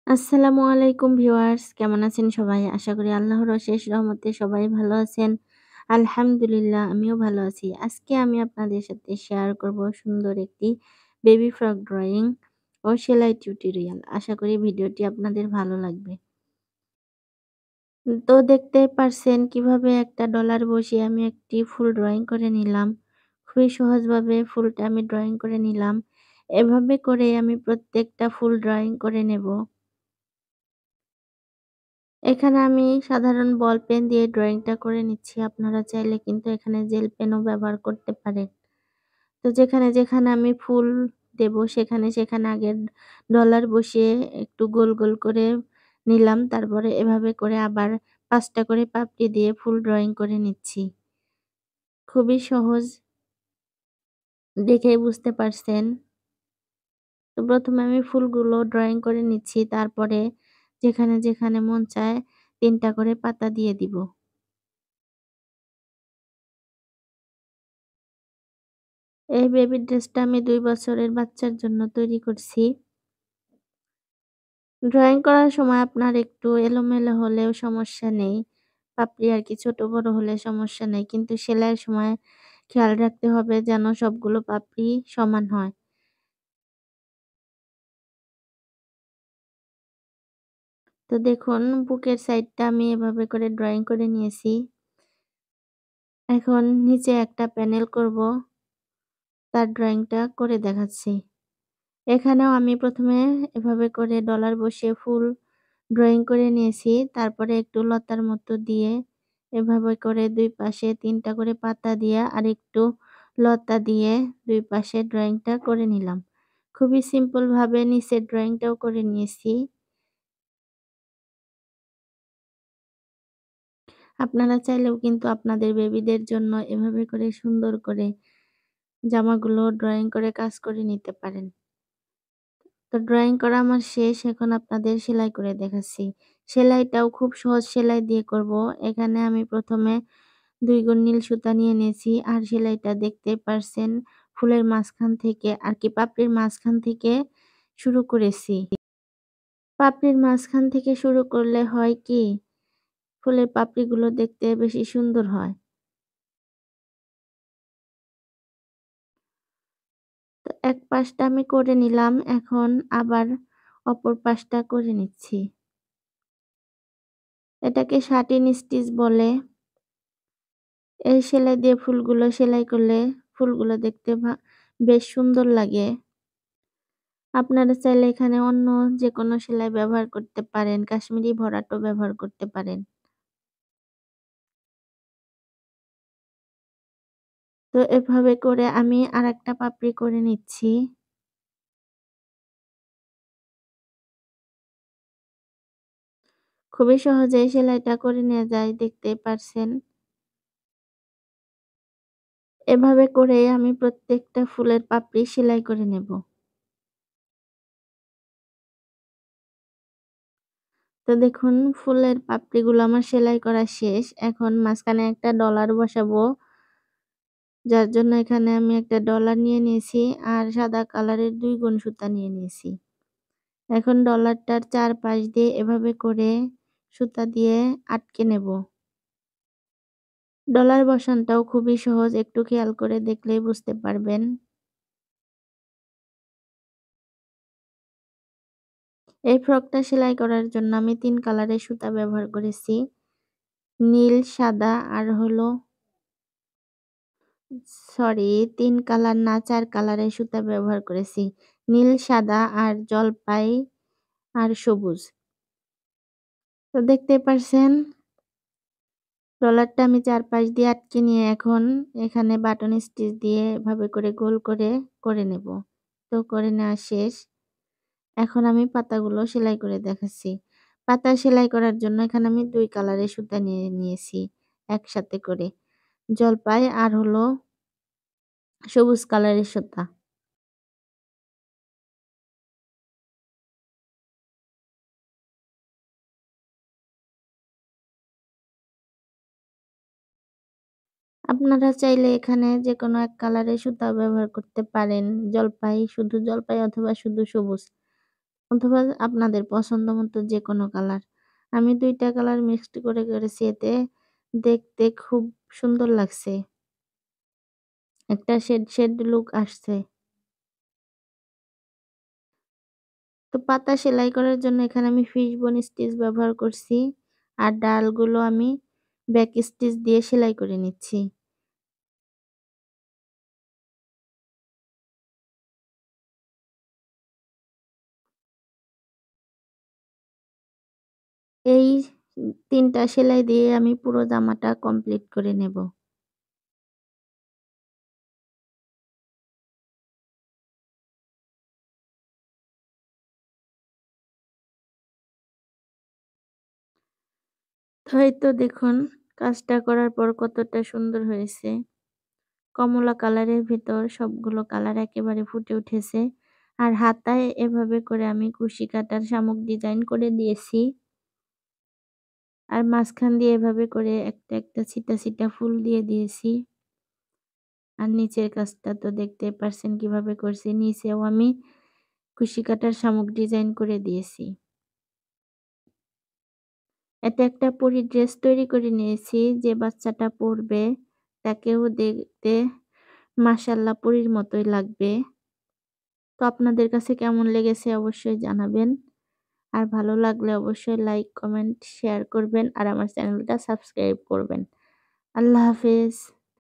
আসসালামু আলাইকুম ভিউয়ার্স, কেমন আছেন সবাই? আশা করি আল্লাহর অশেষ রহমতে সবাই ভালো আছেন। আলহামদুলিল্লাহ আমিও ভালো আছি। আজকে আমি আপনাদের সাথে শেয়ার করব সুন্দর একটি বেবি ফ্রক ড্রয়িং ও সেলাই টিউটোরিয়াল। আশা করি ভিডিওটি আপনাদের ভালো লাগবে। তো দেখতেই পারছেন কিভাবে একটা ডলার বসিয়ে আমি একটি ফুল ড্রয়িং করে নিলাম। খুবই সহজভাবে ফুলটা আমি ড্রয়িং করে নিলাম। এভাবে করে আমি প্রত্যেকটা ফুল ড্রয়িং করে নেব। এখানে আমি সাধারণ বল পেন দিয়ে ড্রয়িংটা করে নিচ্ছি। আপনারা চাইলে কিন্তু এখানে জেল পেনও ব্যবহার করতে পারেন। তো যেখানে আমি ফুল দেব সেখানে আগে ডলার বসিয়ে একটু গোল, গোল করে নিলাম। তারপরে এভাবে করে আবার ৫ টা করে পাপড়ি দিয়ে ফুল ড্রয়িং করে নিচ্ছি। খুবই সহজ, দেখেই বুঝতে পারছেন। তো ১ম এ আমি ফুলগুলো ড্রয়িং করে নিচ্ছি। তারপরে যেখানে মন চায় ৩ টা করে পাতা দিয়ে দিব। এই বেবি ড্রেসটা আমি ২ বছরের বাচ্চার জন্য তৈরি করছি। ড্রয়িং করার সময় আপনার একটু এলোমেলো হলেও সমস্যা নেই। পাপড়ি আরকি ছোট বড় হলে সমস্যা নেই। কিন্তু সেলাইয়ের সময় খেয়াল রাখতে হবে যেন সবগুলো পাপড়ি সমান হয়। তো দেখুন বুকের সাইডটা আমি এভাবে করে ড্রয়িং করে নিয়েছি। এখন নিচে একটা প্যানেল করব, তার ড্রয়িংটা করে দেখাচ্ছি। এখানেও আমি ১ম এ এভাবে করে ডলার বসিয়ে ফুল ড্রয়িং করে নিয়েছি। তারপরে একটু লতার মতো দিয়ে এভাবে করে ২ পাশে ৩ টা করে পাতা দিয়ে আরেকটু লতা দিয়ে ২ পাশে ড্রয়িংটা করে নিলাম। খুবই সিম্পল ভাবে নিচের ড্রয়িংটাও করে নিয়েছি। আপনারা চাইলেও কিন্তু আপনাদের বেবিদের জন্য এভাবে করে সুন্দর করে জামাগুলো ড্রয়িং করে কাজ করে নিতে পারেন। তো ড্রয়িং করা আমার শেষ। এখন আপনাদের সেলাই করে দেখাচ্ছি। সেলাইটাও খুব সহজ সেলাই দিয়ে করব। এখানে আমি ১ম এ ২ গুণ নীল সুতা নিয়ে নিয়েছি। আর সেলাইটা দেখতেই পারছেন ফুলের মাঝখান থেকে আরকি পাপড়ির মাঝখান থেকে শুরু করেছি। পাপড়ির মাঝখান থেকে শুরু করলে হয় কি, ফুলের পাপড়িগুলো দেখতে বেশি সুন্দর হয়। তো এক পাশটা আমি করে নিলাম। এখন আবার অপর পাশটা করে নিচ্ছি। এটাকে শাটিন স্টিচ বলে। এই সেলাই দিয়ে ফুলগুলো সেলাই করলে ফুলগুলো দেখতে বেশ সুন্দর লাগে। আপনারা চাইলে এখানে অন্য যেকোনো সেলাই ব্যবহার করতে পারেন। কাশ্মীরি ভরাটও ব্যবহার করতে পারেন। তো এভাবে করে আমি আরেকটা পাপড়ি করে নিচ্ছি। খুবই সহজেই সেলাইটা করে নেয়া যায়, দেখতেই পারছেন। এভাবে করেই আমি প্রত্যেকটা ফুলের পাপড়ি সেলাই করে নেব। তো দেখুন ফুলের পাপড়িগুলো আমার সেলাই করা শেষ। এখন মাঝখানে একটা ডলার বসাবো। যার জন্য এখানে আমি একটা ডলার নিয়ে নিয়েছি আর সাদা কালারের ২ গুণ সুতা নিয়ে নিয়েছি। এখন ডলারটার চারপাশ দিয়ে এভাবে করে সুতা দিয়ে আটকে নেব। ডলার বসানোটাও খুবই সহজ, একটু খেয়াল করে দেখলেই বুঝতে পারবেন। এই ফ্রকটা সেলাই করার জন্য আমি ৩ কালারের সুতা ব্যবহার করেছি। নীল, সাদা আর হলো সরি ৩ কালার না ৪ কালারের সুতা ব্যবহার করেছি। নীল, সাদা আর জলপাই আর সবুজ। তো দেখতেই পারছেন ডলারটা আমি চারপাশ দিয়ে আটকে নিয়ে এখন এখানে বাটন স্টিচ দিয়ে এভাবে করে গোল করে, করে নেব। তো করে নেওয়া শেষ। এখন আমি পাতাগুলো সেলাই করে দেখাচ্ছি। পাতা সেলাই করার জন্য এখানে আমি ২ কালারের সুতা নিয়ে নিয়েছি একসাথে করে। জলপাই আর হলো সবুজ কালারের সুতা। আপনারা চাইলে এখানে যেকোনো এক কালারের সুতা ব্যবহার করতে পারেন। জলপাই, শুধু জলপাই অথবা শুধু সবুজ। অথবা আপনাদের পছন্দ মতো যেকোনো কালার। আমি ২ টা কালার মিক্সড করে করেছি, এতে দেখতে খুব সুন্দর লাগছে। একটা শেড লুক আসছে। তো পাতা সেলাই করার জন্য এখানে আমি ফিশবোন স্টিচ ব্যবহার করছি। আর ডালগুলো আমি ব্যাক স্টিচ দিয়ে সেলাই করে নিচ্ছি। এই ৩ টা সেলাই দিয়ে আমি পুরো জামাটা কমপ্লিট করে নেব। তো এই তো দেখুন কাজটা করার পর কতটা সুন্দর হয়েছে। কমলা কালারের ভিতর সবগুলো কালার একেবারে ফুটে উঠেছে। আর হাতায় এভাবে করে আমি কুশি কাটার শামুক ডিজাইন করে দিয়েছি। আর মাঝখান দিয়ে এভাবে করে একটা ছিটা ফুল দিয়ে দিয়েছি। আর নিচের কাজটা তো দেখতেই পারছেন কিভাবে করছি। নিচেও আমি কুশি কাটার শামুক ডিজাইন করে দিয়েছি। এতে একটা পরীর ড্রেস তৈরি করে নিয়েছি, যে বাচ্চাটা পড়বে তাকেও দেখতে মাশাআল্লাহ পরীর মতোই লাগবে। তো আপনাদের কাছে কেমন লেগেছে অবশ্যই জানাবেন। আর ভালো লাগলে অবশ্যই লাইক, কমেন্ট, শেয়ার করবেন আর আমার চ্যানেলটা সাবস্ক্রাইব করবেন। আল্লাহ হাফেজ।